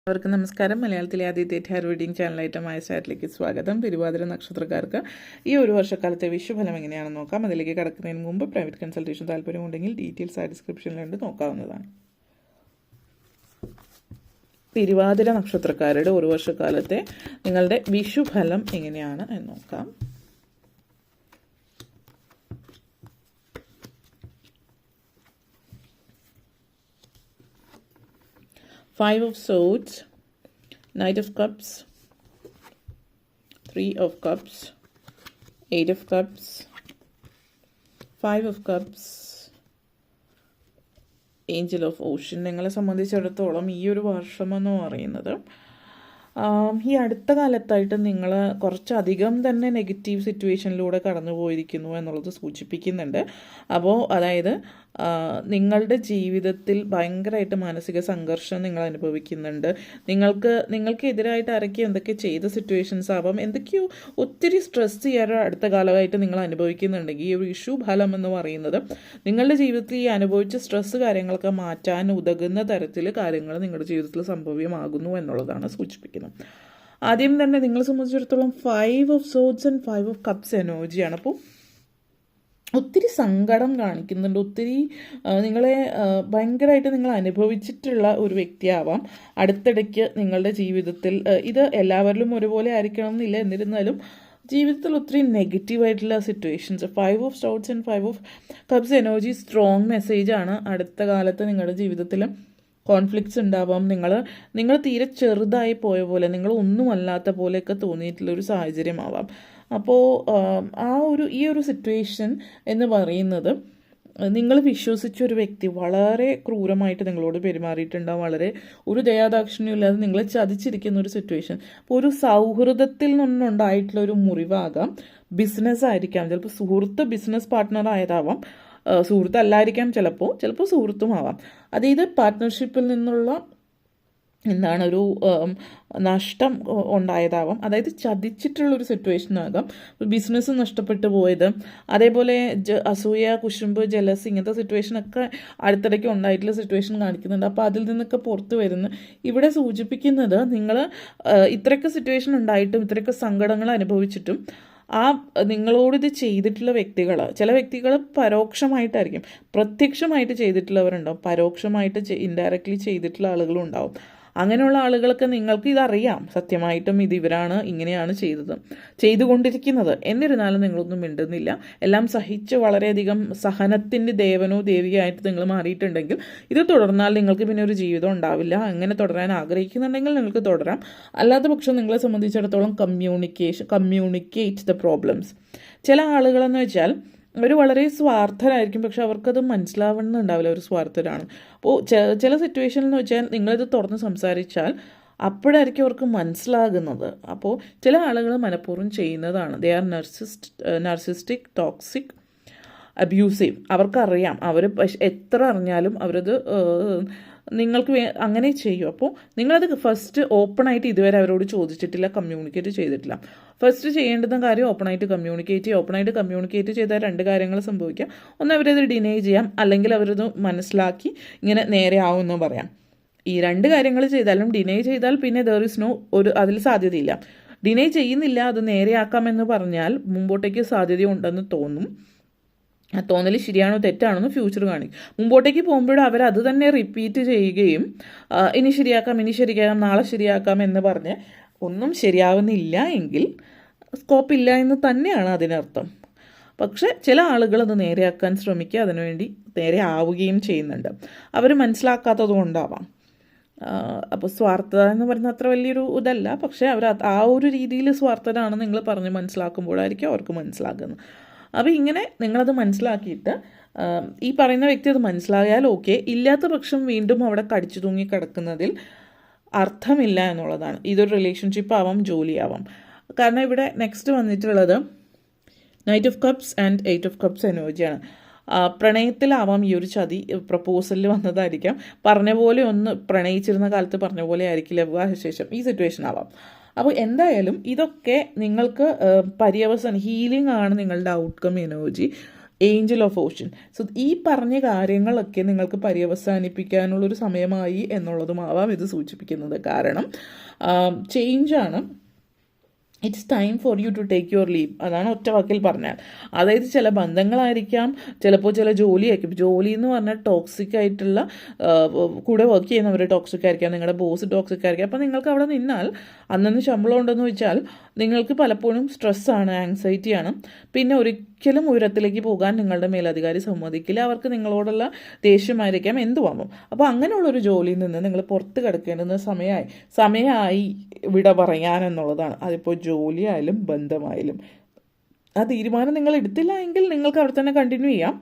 അവർക്ക് നമസ്കാരം. മലയാളത്തിലെ ആദ്യത്തെ ടാരോ റീഡിംഗ് ചാനലായിട്ട് മായ ചാറ്റിലേക്ക് സ്വാഗതം. തിരുവാതിര നക്ഷത്രക്കാർക്ക് ഈ ഒരു വർഷക്കാലത്തെ വിഷുഫലം എങ്ങനെയാണെന്ന് നോക്കാം. അതിലേക്ക് കടക്കുന്നതിന് മുമ്പ് പ്രൈവറ്റ് കൺസൾട്ടേഷൻ താല്പര്യമുണ്ടെങ്കിൽ ഡീറ്റെയിൽസ് ആ ഡിസ്ക്രിപ്ഷനിലുണ്ട്, നോക്കാവുന്നതാണ്. തിരുവാതിര നക്ഷത്രക്കാരുടെ ഒരു വർഷക്കാലത്തെ നിങ്ങളുടെ വിഷുഫലം എങ്ങനെയാണ് എന്ന് നോക്കാം. Five of Swords, Knight of Cups, Three of Cups, Eight of Cups, Five of Cups, Angel of Ocean. നിങ്ങളെ സംബന്ധിച്ചിടത്തോളം ഈ ഒരു വർഷമെന്ന് പറയുന്നത് ഈ അടുത്ത കാലത്തായിട്ട് നിങ്ങൾ കുറച്ചധികം തന്നെ നെഗറ്റീവ് സിറ്റുവേഷനിലൂടെ കടന്നു പോയിരിക്കുന്നു എന്നുള്ളത് സൂചിപ്പിക്കുന്നുണ്ട്. അപ്പോൾ അതായത് നിങ്ങളുടെ ജീവിതത്തിൽ ഭയങ്കരമായിട്ട് മാനസിക സംഘർഷം നിങ്ങൾ അനുഭവിക്കുന്നുണ്ട്. നിങ്ങൾക്ക് എതിരായിട്ട് ആരൊക്കെ എന്തൊക്കെ ചെയ്ത സിറ്റുവേഷൻസ് ആവാം, എന്തൊക്കെയോ ഒത്തിരി സ്ട്രെസ് ചെയ്യാൻ അടുത്ത കാലമായിട്ട് നിങ്ങൾ അനുഭവിക്കുന്നുണ്ടെങ്കിൽ ഈ ഒരു ഇഷ്യൂ ഫലം എന്ന് പറയുന്നത് നിങ്ങളുടെ ജീവിതത്തിൽ ഈ അനുഭവിച്ച സ്ട്രെസ് കാര്യങ്ങളൊക്കെ മാറ്റാൻ ഉതകുന്ന തരത്തിൽ കാര്യങ്ങൾ നിങ്ങളുടെ ജീവിതത്തിൽ സംഭവ്യമാകുന്നു എന്നുള്ളതാണ് സൂചിപ്പിക്കുന്നത്. ആദ്യം തന്നെ നിങ്ങളെ സംബന്ധിച്ചിടത്തോളം 5 of Swords and 5 of Cups എനർജിയാണ്. അപ്പോൾ ഒത്തിരി സങ്കടം കാണിക്കുന്നുണ്ട്, ഒത്തിരി നിങ്ങളെ ഭയങ്കരമായിട്ട് നിങ്ങൾ അനുഭവിച്ചിട്ടുള്ള ഒരു വ്യക്തിയാവാം. അടുത്തിടയ്ക്ക് നിങ്ങളുടെ ജീവിതത്തിൽ ഇത് എല്ലാവരിലും ഒരുപോലെ ആയിരിക്കണം എന്നില്ല, എന്നിരുന്നാലും ജീവിതത്തിൽ ഒത്തിരി നെഗറ്റീവായിട്ടുള്ള situations 5 of Swords and 5 of Cups energy strong മെസ്സേജാണ്. അടുത്ത കാലത്ത് നിങ്ങളുടെ ജീവിതത്തിൽ കോൺഫ്ലിക്ട്സ് ഉണ്ടാവാം. നിങ്ങൾ തീരെ ചെറുതായി പോയ പോലെ, നിങ്ങൾ ഒന്നുമല്ലാത്ത പോലെയൊക്കെ തോന്നിയിട്ടുള്ളൊരു സാഹചര്യമാവാം. അപ്പോൾ ഈ ഒരു സിറ്റുവേഷൻ എന്ന് പറയുന്നത് നിങ്ങൾ വിശ്വസിച്ചൊരു വ്യക്തി വളരെ ക്രൂരമായിട്ട് നിങ്ങളോട് പെരുമാറിയിട്ടുണ്ടാവും, വളരെ ഒരു ദയാദാക്ഷിണ്യം ഇല്ലാതെ നിങ്ങളെ ചതിച്ചിരിക്കുന്ന ഒരു സിറ്റുവേഷൻ. അപ്പോൾ ഒരു സൗഹൃദത്തിൽ നിന്നുണ്ടായിട്ടുള്ള ഒരു മുറിവാകാം, ബിസിനസ് ആയിരിക്കാം, ചിലപ്പോൾ സുഹൃത്ത് ബിസിനസ് പാർട്ട്ണർ ആയതാവാം, സുഹൃത്തല്ലായിരിക്കാം, ചിലപ്പോൾ സുഹൃത്തുമാവാം. അതായത് പാർട്ട്ണർഷിപ്പിൽ നിന്നുള്ള ഒരു നഷ്ടം ഉണ്ടായതാവാം, അതായത് ചതിച്ചിട്ടുള്ളൊരു സിറ്റുവേഷൻ ആകാം, ബിസിനസ് നഷ്ടപ്പെട്ടു പോയത്, അതേപോലെ അസൂയ, കുശുമ്പ്, ജലസ് ഇങ്ങനത്തെ സിറ്റുവേഷനൊക്കെ അടുത്തിടയ്ക്ക് ഉണ്ടായിട്ടുള്ള സിറ്റുവേഷൻ കാണിക്കുന്നുണ്ട്. അപ്പോൾ അതിൽ നിന്നൊക്കെ പുറത്ത് വരുന്ന ഇവിടെ സൂചിപ്പിക്കുന്നത് നിങ്ങൾ ഇത്രയൊക്കെ സിറ്റുവേഷൻ ഉണ്ടായിട്ടും ഇത്രയൊക്കെ സങ്കടങ്ങൾ അനുഭവിച്ചിട്ടും നിങ്ങളോടിത് ചെയ്തിട്ടുള്ള ചില വ്യക്തികൾ പരോക്ഷമായിട്ടായിരിക്കും, പ്രത്യക്ഷമായിട്ട് ചെയ്തിട്ടുള്ളവരുണ്ടാവും, പരോക്ഷമായിട്ട് ഇൻഡയറക്റ്റ്ലി ചെയ്തിട്ടുള്ള ആളുകളും ഉണ്ടാവും. അങ്ങനെയുള്ള ആളുകൾക്ക് നിങ്ങൾക്ക് ഇതറിയാം, സത്യമായിട്ടും ഇവരാണ് ഇങ്ങനെയാണ് ചെയ്തുകൊണ്ടിരിക്കുന്നത്. എന്നിരുന്നാലും നിങ്ങളൊന്നും മിണ്ടുന്നില്ല, എല്ലാം സഹിച്ച് വളരെയധികം സഹനത്തിൻ്റെ ദേവനോ ദേവിയായിട്ട് നിങ്ങൾ മാറിയിട്ടുണ്ടെങ്കിൽ ഇത് തുടർന്നാൽ നിങ്ങൾക്ക് പിന്നെ ഒരു ജീവിതം ഉണ്ടാവില്ല. അങ്ങനെ തുടരാൻ ആഗ്രഹിക്കുന്നുണ്ടെങ്കിൽ നിങ്ങൾക്ക് തുടരാം, അല്ലാത്ത പക്ഷം നിങ്ങളെ സംബന്ധിച്ചിടത്തോളം കമ്മ്യൂണിക്കേറ്റ് ദ പ്രോബ്ലംസ്. ചില ആളുകളെന്ന് വെച്ചാൽ അവർ വളരെ സ്വാർത്ഥരായിരിക്കും, പക്ഷെ അവർക്കത് മനസ്സിലാവുന്നുണ്ടാവില്ല അവർ സ്വാർത്ഥരാണ്. അപ്പോൾ ചില സിറ്റുവേഷനിൽ എന്ന് വെച്ചാൽ നിങ്ങളിത് തുറന്ന് സംസാരിച്ചാൽ അപ്പോഴായിരിക്കും അവർക്ക് മനസ്സിലാകുന്നത്. അപ്പോൾ ചില ആളുകൾ മനഃപൂർവ്വം ചെയ്യുന്നതാണ്. They are narcissistic, toxic, abusive. അവർക്കറിയാം, അവർ എത്ര അറിഞ്ഞാലും അവരത് നിങ്ങൾക്ക് അങ്ങനെ ചെയ്യും. അപ്പോൾ നിങ്ങളത് ഫസ്റ്റ് ഓപ്പണായിട്ട് ഇതുവരെ അവരോട് ചോദിച്ചിട്ടില്ല, കമ്മ്യൂണിക്കേറ്റ് ചെയ്തിട്ടില്ല. ഫസ്റ്റ് ചെയ്യേണ്ടുന്ന കാര്യം ഓപ്പണായിട്ട് കമ്മ്യൂണിക്കേറ്റ് ചെയ്താൽ രണ്ട് കാര്യങ്ങൾ സംഭവിക്കാം. ഒന്ന്, അവരത് ഡിനൈ ചെയ്യാം, അല്ലെങ്കിൽ അവരത് മനസ്സിലാക്കി ഇങ്ങനെ നേരെ ആവുമെന്ന് പറയാം. ഈ രണ്ട് കാര്യങ്ങൾ ചെയ്താലും ഡിനൈ ചെയ്താൽ പിന്നെ ദർ ഇസ് നോ അതിൽ സാധ്യതയില്ല. ഡിനൈ ചെയ്യുന്നില്ല, അത് നേരെയാക്കാമെന്ന് പറഞ്ഞാൽ മുമ്പോട്ടേക്ക് സാധ്യതയുണ്ടെന്ന് തോന്നും. ആ തോന്നൽ ശരിയാണോ തെറ്റാണോ എന്ന് ഫ്യൂച്ചർ കാണിക്കും. മുമ്പോട്ടേക്ക് പോകുമ്പോഴും അവരത് തന്നെ റിപ്പീറ്റ് ചെയ്യുകയും ഇനി ശരിയാക്കാം, നാളെ ശരിയാക്കാം എന്ന് പറഞ്ഞ് ഒന്നും ശരിയാവുന്നില്ല എങ്കിൽ സ്കോപ്പില്ല എന്ന് തന്നെയാണ് അതിനർത്ഥം. പക്ഷെ ചില ആളുകൾ അത് നേരെയാക്കാൻ ശ്രമിക്കുക, അതിനുവേണ്ടി നേരെ ആവുകയും ചെയ്യുന്നുണ്ട്. അവർ മനസ്സിലാക്കാത്തത് കൊണ്ടാവാം. അപ്പോൾ സ്വാർത്ഥത എന്ന് പറയുന്നത് അത്ര വലിയൊരു ഇതല്ല, പക്ഷേ അവർ ആ ഒരു രീതിയിൽ സ്വാർത്ഥരാണ് നിങ്ങൾ പറഞ്ഞ് മനസ്സിലാക്കുമ്പോഴായിരിക്കും അവർക്ക് മനസ്സിലാക്കുന്നത്. അപ്പോൾ ഇങ്ങനെ നിങ്ങളത് മനസ്സിലാക്കിയിട്ട് ഈ പറയുന്ന വ്യക്തി അത് മനസ്സിലായാൽ ഓക്കെ, ഇല്ലാത്ത പക്ഷം വീണ്ടും അവിടെ കടിച്ചു തൂങ്ങി കിടക്കുന്നതിൽ അർത്ഥമില്ല എന്നുള്ളതാണ്. ഇതൊരു റിലേഷൻഷിപ്പ് ആവാം, ജോലിയാവാം. കാരണം ഇവിടെ നെക്സ്റ്റ് വന്നിട്ടുള്ളത് night of cups and 8 of Cups എനർജിയാണ്. പ്രണയത്തിലാവാം ഈ ഒരു ചതി, പ്രപ്പോസലിൽ വന്നതായിരിക്കാം, പറഞ്ഞ പോലെ ഒന്ന് പ്രണയിച്ചിരുന്ന കാലത്ത് പറഞ്ഞ പോലെ ആയിരിക്കില്ല വിവാഹശേഷം, ഈ സിറ്റുവേഷൻ ആവാം. അപ്പോൾ എന്തായാലും ഇതൊക്കെ നിങ്ങൾക്ക് പര്യവസാനം ഹീലിംഗ് ആണ് നിങ്ങളുടെ outcome energy. Angel of Ocean. So ഈ പറഞ്ഞ കാര്യങ്ങളൊക്കെ നിങ്ങൾക്ക് പര്യവസാനിപ്പിക്കാനുള്ളൊരു സമയമായി എന്നുള്ളതുമാവാം ഇത് സൂചിപ്പിക്കുന്നത്. കാരണം ചേഞ്ചാണ്. It's time for you to take your leave. അതാണ് ഒറ്റ വാക്കിൽ പറഞ്ഞാൽ. അതായത് ചില ബന്ധങ്ങളായിരിക്കാം, ചിലപ്പോൾ ചില ജോലിയായിരിക്കും. ജോലി എന്ന് പറഞ്ഞാൽ ടോക്സിക് ആയിട്ടുള്ള കൂടെ വർക്ക് ചെയ്യുന്നവർ ടോക്സിക് ആയിരിക്കാം, നിങ്ങളുടെ ബോസ് ടോക്സിക് ആയിരിക്കാം. അപ്പോൾ നിങ്ങൾക്ക് അവിടെ നിന്നാൽ അന്നന്ന് ശമ്പളം ഉണ്ടെന്ന് വെച്ചാൽ നിങ്ങൾക്ക് പലപ്പോഴും സ്ട്രെസ്സാണ്, ആങ്സൈറ്റിയാണ്. പിന്നെ ഒരിക്കലും ഉയരത്തിലേക്ക് പോകാൻ നിങ്ങളുടെ മേലധികാരി സമ്മതിക്കില്ല. അവർക്ക് നിങ്ങളോടുള്ള ദേഷ്യമായിരിക്കാം, എന്തുവാകും. അപ്പോൾ അങ്ങനെയുള്ളൊരു ജോലിയിൽ നിന്ന് നിങ്ങൾ പുറത്ത് കിടക്കേണ്ടുന്ന സമയമായി വിട പറയാൻ എന്നുള്ളതാണ്. അതിപ്പോൾ ജോലിയായാലും ബന്ധമായാലും. ആ തീരുമാനം നിങ്ങൾ എടുത്തില്ല എങ്കിൽ നിങ്ങൾക്ക് അവിടെ തന്നെ കണ്ടിന്യൂ ചെയ്യാം.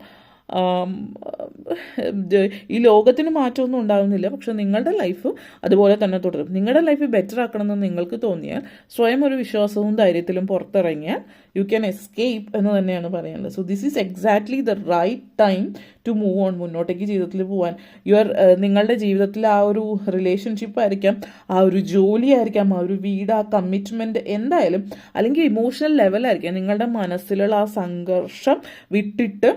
ഈ ലോകത്തിന് മാറ്റമൊന്നും ഉണ്ടാകുന്നില്ല, പക്ഷെ നിങ്ങളുടെ ലൈഫ് അതുപോലെ തന്നെ തുടരും. നിങ്ങളുടെ ലൈഫ് ബെറ്റർ ആക്കണമെന്ന് നിങ്ങൾക്ക് തോന്നിയാൽ സ്വയം ഒരു വിശ്വാസവും ധൈര്യത്തിലും പുറത്തിറങ്ങിയാൽ യു ക്യാൻ എസ്കേപ്പ് എന്ന് തന്നെയാണ് പറയുന്നത്. So this is exactly the right time to move on. മുന്നോട്ടേക്ക് ജീവിതത്തിൽ പോകാൻ നിങ്ങളുടെ ജീവിതത്തിൽ ആ ഒരു റിലേഷൻഷിപ്പ് ആയിരിക്കാം, ആ ഒരു ജോലി ആയിരിക്കാം, ആ ഒരു വീട്, ആ കമ്മിറ്റ്മെൻറ്റ് എന്തായാലും, അല്ലെങ്കിൽ ഇമോഷണൽ ലെവലായിരിക്കാം, നിങ്ങളുടെ മനസ്സിലുള്ള ആ സംഘർഷം വിട്ടിട്ട്,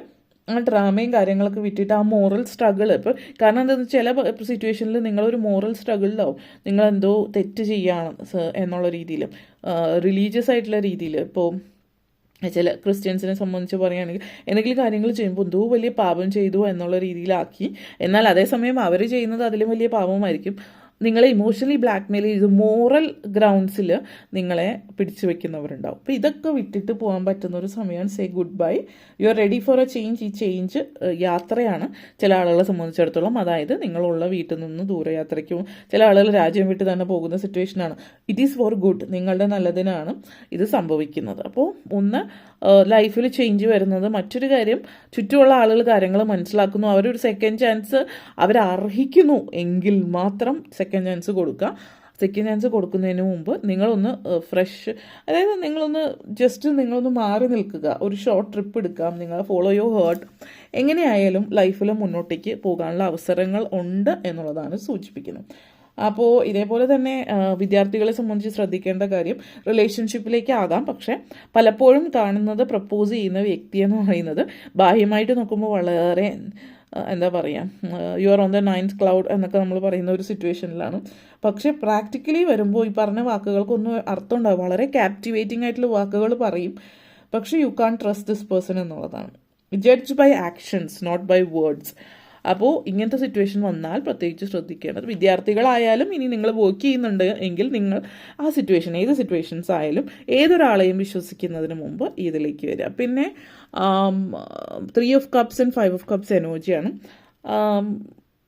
ആ ഡ്രാമയും കാര്യങ്ങളൊക്കെ വിട്ടിട്ട് ആ മോറൽ സ്ട്രഗിൾ. ഇപ്പോൾ കാരണം എന്താണെന്ന് വെച്ചാൽ ചില സിറ്റുവേഷനിൽ നിങ്ങളൊരു മോറൽ സ്ട്രഗിളിലാവും. നിങ്ങളെന്തോ തെറ്റ് ചെയ്യാണ് എന്നുള്ള രീതിയിൽ, റിലീജിയസ് ആയിട്ടുള്ള രീതിയിൽ. ഇപ്പോൾ ചില ക്രിസ്ത്യൻസിനെ സംബന്ധിച്ച് പറയുകയാണെങ്കിൽ എന്തെങ്കിലും കാര്യങ്ങൾ ചെയ്യുമ്പോൾ എന്തോ വലിയ പാപം ചെയ്തു എന്നുള്ള രീതിയിലാക്കി. എന്നാൽ അതേസമയം അവർ ചെയ്യുന്നത് അതിലും വലിയ പാപമായിരിക്കും. നിങ്ങളെ ഇമോഷണലി ബ്ലാക്ക്മെയിൽ ചെയ്ത് മോറൽ ഗ്രൗണ്ട്സിൽ നിങ്ങളെ പിടിച്ചു വെക്കുന്നവരുണ്ടാവും. അപ്പോൾ ഇതൊക്കെ വിട്ടിട്ട് പോകാൻ പറ്റുന്ന ഒരു സമയമാണ്. Say good bye, you are ready for A change. ഈ ചേഞ്ച് യാത്രയാണ് ചില ആളുകളെ സംബന്ധിച്ചിടത്തോളം. അതായത് നിങ്ങളുള്ള വീട്ടിൽ നിന്ന് ദൂരയാത്രയ്ക്കും, ചില ആളുകൾ രാജ്യം വിട്ട് തന്നെ പോകുന്ന സിറ്റുവേഷനാണ്. ഇറ്റ് ഈസ് ഫോർ ഗുഡ്, നിങ്ങളുടെ നല്ലതിനാണ് ഇത് സംഭവിക്കുന്നത്. അപ്പോൾ ഒന്ന് ലൈഫിൽ ചേഞ്ച് വരുന്നത്. മറ്റൊരു കാര്യം, ചുറ്റുമുള്ള ആളുകൾ കാര്യങ്ങൾ മനസ്സിലാക്കുന്നു, അവരൊരു സെക്കൻഡ് ചാൻസ് അവരർഹിക്കുന്നു എങ്കിൽ മാത്രം സെക്കൻഡ് ചാൻസ് കൊടുക്കുക. സെക്കൻഡ് ചാൻസ് കൊടുക്കുന്നതിന് മുമ്പ് നിങ്ങളൊന്ന് ഫ്രഷ്, അതായത് നിങ്ങളൊന്ന് മാറി നിൽക്കുക, ഒരു ഷോർട്ട് ട്രിപ്പ് എടുക്കാം, നിങ്ങൾ ഫോളോ യുവർ ഹേർട്ട്. എങ്ങനെയായാലും ലൈഫിൽ മുന്നോട്ടേക്ക് പോകാനുള്ള അവസരങ്ങൾ ഉണ്ട് എന്നുള്ളതാണ് സൂചിപ്പിക്കുന്നത്. അപ്പോൾ ഇതേപോലെ തന്നെ വിദ്യാർത്ഥികളെ സംബന്ധിച്ച് ശ്രദ്ധിക്കേണ്ട കാര്യം, റിലേഷൻഷിപ്പിലേക്ക് ആകാം, പക്ഷേ പലപ്പോഴും കാണുന്നത് പ്രപ്പോസ് ചെയ്യുന്ന വ്യക്തി എന്ന് പറയുന്നത് ബാഹ്യമായിട്ട് നോക്കുമ്പോൾ വളരെ എന്താ പറയുക, you are on the 9th cloud എന്നൊക്കെ നമ്മൾ പറയുന്ന ഒരു സിറ്റുവേഷനിലാണ്. പക്ഷേ പ്രാക്ടിക്കലി വരുമ്പോൾ ഈ പറഞ്ഞ വാക്കുകൾക്കൊന്നും അർത്ഥം ഉണ്ടാകും. വളരെ ക്യാപ്റ്റിവേറ്റിംഗ് ആയിട്ടുള്ള വാക്കുകൾ പറയും, പക്ഷേ you can't trust this person എന്നുള്ളതാണ്. Judge by actions, not by words. അപ്പോൾ ഇങ്ങനത്തെ സിറ്റുവേഷൻ വന്നാൽ പ്രത്യേകിച്ച് ശ്രദ്ധിക്കേണ്ടത്, വിദ്യാർത്ഥികളായാലും ഇനി നിങ്ങൾ വർക്ക് ചെയ്യുന്നുണ്ട് എങ്കിൽ നിങ്ങൾ ആ സിറ്റുവേഷൻ, ഏത് സിറ്റുവേഷൻസ് ആയാലും ഏതൊരാളെയും വിശ്വസിക്കുന്നതിന് മുമ്പ് ഇതിലേക്ക് വരിക. പിന്നെ 3 of Cups and 5 of Cups എനർജിയാണ്.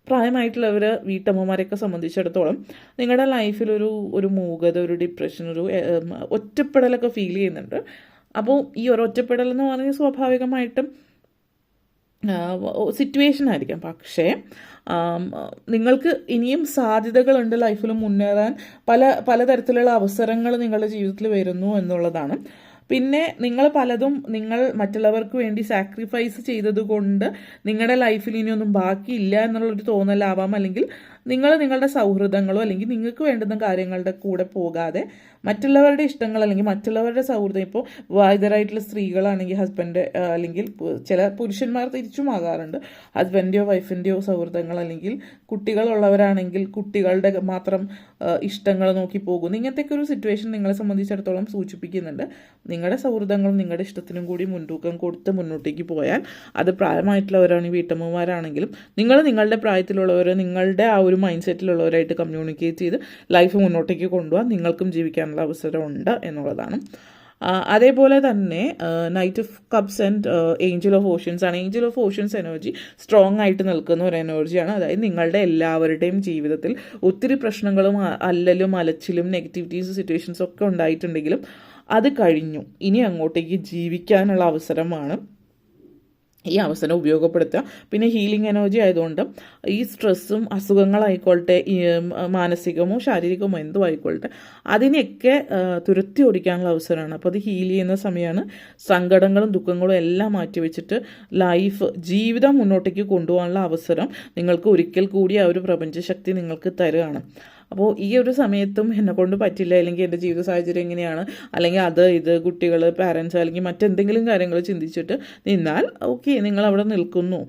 പ്രായമായിട്ടുള്ളവർ, വീട്ടമ്മമാരെയൊക്കെ സംബന്ധിച്ചിടത്തോളം നിങ്ങളുടെ ലൈഫിലൊരു മൂകത, ഒരു ഡിപ്രഷൻ, ഒരു ഒറ്റപ്പെടലൊക്കെ ഫീൽ ചെയ്യുന്നുണ്ട്. അപ്പോൾ ഈ ഒരു ഒറ്റപ്പെടൽ എന്ന് പറഞ്ഞാൽ സ്വാഭാവികമായിട്ടും സിറ്റുവേഷൻ ആയിരിക്കാം. പക്ഷേ നിങ്ങൾക്ക് ഇനിയും സാധ്യതകളുണ്ട് ലൈഫിൽ മുന്നേറാൻ. പലതരത്തിലുള്ള അവസരങ്ങൾ നിങ്ങളുടെ ജീവിതത്തിൽ വരുന്നു എന്നുള്ളതാണ്. പിന്നെ നിങ്ങൾ മറ്റുള്ളവർക്ക് വേണ്ടി സാക്രിഫൈസ് ചെയ്തതുകൊണ്ട് നിങ്ങളുടെ ലൈഫിൽ ഇനിയൊന്നും ബാക്കിയില്ല എന്നുള്ളൊരു തോന്നലാവാം. അല്ലെങ്കിൽ നിങ്ങളുടെ സൗഹൃദങ്ങളോ അല്ലെങ്കിൽ നിങ്ങൾക്ക് വേണ്ടുന്ന കാര്യങ്ങളുടെ കൂടെ പോകാതെ മറ്റുള്ളവരുടെ ഇഷ്ടങ്ങൾ അല്ലെങ്കിൽ മറ്റുള്ളവരുടെ സൗഹൃദം, ഇപ്പോൾ വിവാഹിതരായിട്ടുള്ള സ്ത്രീകളാണെങ്കിൽ ഹസ്ബൻഡ്, അല്ലെങ്കിൽ ചില പുരുഷന്മാർ തിരിച്ചുമാകാറുണ്ട്, ഹസ്ബൻഡിൻ്റെയോ വൈഫിൻ്റെയോ സൗഹൃദങ്ങൾ, അല്ലെങ്കിൽ കുട്ടികളുള്ളവരാണെങ്കിൽ കുട്ടികളുടെ മാത്രം ഇഷ്ടങ്ങൾ നോക്കി പോകുന്നു. ഇങ്ങനത്തെയൊക്കെ ഒരു സിറ്റുവേഷൻ നിങ്ങളെ സംബന്ധിച്ചിടത്തോളം സൂചിപ്പിക്കുന്നുണ്ട്. നിങ്ങളുടെ സൗഹൃദങ്ങളും നിങ്ങളുടെ ഇഷ്ടത്തിനും കൂടി മുൻതൂക്കം കൊടുത്ത് മുന്നോട്ടേക്ക് പോയാൽ, അത് പ്രായമായിട്ടുള്ളവരാണെങ്കിൽ വീട്ടമ്മമാരാണെങ്കിലും നിങ്ങളുടെ പ്രായത്തിലുള്ളവർ നിങ്ങളുടെ ആ ഒരു മൈൻഡ് സെറ്റിലുള്ളവരായിട്ട് കമ്മ്യൂണിക്കേറ്റ് ചെയ്ത് ലൈഫ് മുന്നോട്ടേക്ക് കൊണ്ടുപോകാൻ നിങ്ങൾക്കും ജീവിക്കാനുള്ള അവസരമുണ്ട് എന്നുള്ളതാണ്. അതേപോലെ തന്നെ knight of cups and angel of oceans ആണ്. Angel of oceans energy strong ആയിട്ട് നിൽക്കുന്ന ഒരു എനർജിയാണ്. അതായത് നിങ്ങളുടെ എല്ലാവരുടെയും ജീവിതത്തിൽ ഒത്തിരി പ്രശ്നങ്ങളും അല്ലലും അലച്ചിലും നെഗറ്റിവിറ്റീസ് സിറ്റുവേഷൻസ് ഒക്കെ ഉണ്ടായിട്ടുണ്ടെങ്കിലും അത് കഴിഞ്ഞു. ഇനി അങ്ങോട്ടേക്ക് ജീവിക്കാനുള്ള അവസരമാണ്. ഈ അവസരം ഉപയോഗപ്പെടുത്തുക. പിന്നെ ഹീലിംഗ് എനർജി ആയതുകൊണ്ട് ഈ സ്ട്രെസ്സും അസുഖങ്ങളായിക്കോട്ടെ, മാനസികമോ ശാരീരികമോ എന്തോ ആയിക്കോട്ടെ, അതിനെയൊക്കെ തുരത്തി ഓടിക്കാനുള്ള അവസരമാണ്. അപ്പോൾ അത് ഹീൽ ചെയ്യുന്ന സമയമാണ്. സങ്കടങ്ങളും ദുഃഖങ്ങളും എല്ലാം മാറ്റിവെച്ചിട്ട് ജീവിതം മുന്നോട്ടേക്ക് കൊണ്ടുപോകാനുള്ള അവസരം നിങ്ങൾക്ക് ഒരിക്കൽ കൂടി ആ ഒരു പ്രപഞ്ചശക്തി നിങ്ങൾക്ക് തരുകയാണ്. അപ്പോൾ ഈ ഒരു സമയത്തും എന്നെക്കൊണ്ട് പറ്റില്ല, അല്ലെങ്കിൽ എൻ്റെ ജീവിത സാഹചര്യം എങ്ങനെയാണ്, അല്ലെങ്കിൽ അത് ഇത് കുട്ടികൾ പാരൻസ് അല്ലെങ്കിൽ മറ്റെന്തെങ്കിലും കാര്യങ്ങൾ ചിന്തിച്ചിട്ട് നിന്നാൽ ഓക്കെ, നിങ്ങൾ അവിടെ നിൽക്കുന്നു.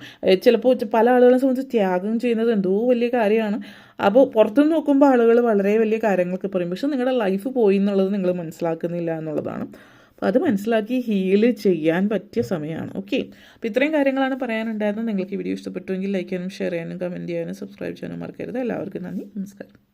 ചിലപ്പോൾ പല ആളുകളെ സംബന്ധിച്ച് ത്യാഗം ചെയ്യുന്നത് എന്തോ വലിയ കാര്യമാണ്. അപ്പോൾ പുറത്തുനിന്ന് നോക്കുമ്പോൾ ആളുകൾ വളരെ വലിയ കാര്യങ്ങളൊക്കെ പറയും, പക്ഷെ നിങ്ങളുടെ ലൈഫ് പോയി എന്നുള്ളത് നിങ്ങൾ മനസ്സിലാക്കുന്നില്ല എന്നുള്ളതാണ്. അപ്പോൾ അത് മനസ്സിലാക്കി ഹീൽ ചെയ്യാൻ പറ്റിയ സമയമാണ്. ഓക്കെ, അപ്പോൾ ഇത്രയും കാര്യങ്ങളാണ് പറയാനുണ്ടായിരുന്നത്. നിങ്ങൾക്ക് ഈ വീഡിയോ ഇഷ്ടപ്പെട്ടുവെങ്കിൽ ലൈക്ക് ചെയ്യാനും ഷെയർ ചെയ്യാനും കമൻറ്റ് ചെയ്യാനും സബ്സ്ക്രൈബ് ചെയ്യാനും മറക്കരുത്. എല്ലാവർക്കും നന്ദി, നമസ്കാരം.